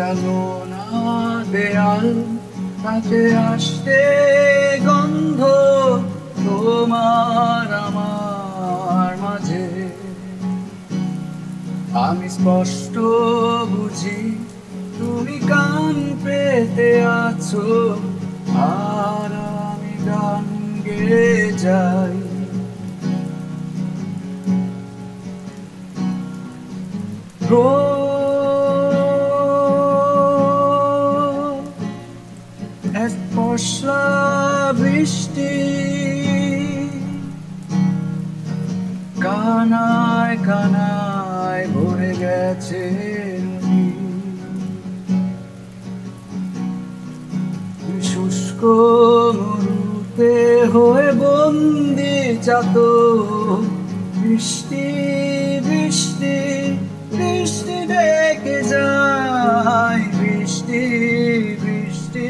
একটা লোনা দেয়াল, তাতে আসতে গন্ধ তোমার আমার মাঝে। আমি স্পষ্ট বুঝি তুমি কান পেতে আছো, আর আমি গান গেয়ে যাই। এক পশলা বৃষ্টি কানায় কানায় ভরে গেছে নদী। শুষ্ক মরুতে হয়ে বন্দি যাত, বৃষ্টি বৃষ্টি বৃষ্টি ডেকে যায়, বৃষ্টি বৃষ্টি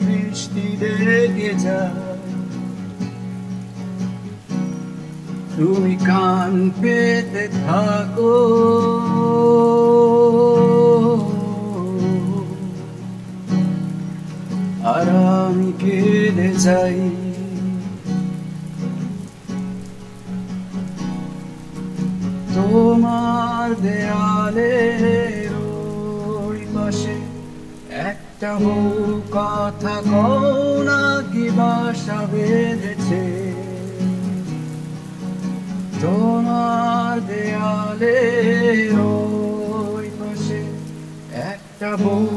বৃষ্টি ডেকে যায়। তুমি কান পেতে থাকো, আর আমি কেঁদে যাই। তোমার দেয়ালের ওই পাশে একটা বউ কথা কও না কি বাসা বেঁধেছে। তোমার দেয়ালের ওই পাশে একটা বউ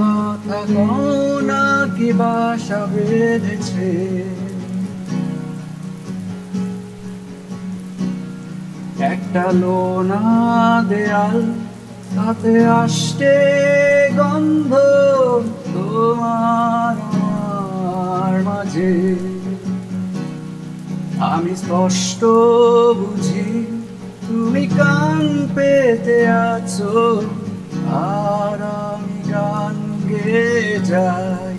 কথা কও না কি বাসা বেঁধেছে। একটা লোনা দেয়াল, তাতে আসতে গন্ধ তোমার আমার মাঝে। আমি স্পষ্ট বুঝি তুমি কান পেতে আছো, আর আমি গান গেয়ে যাই।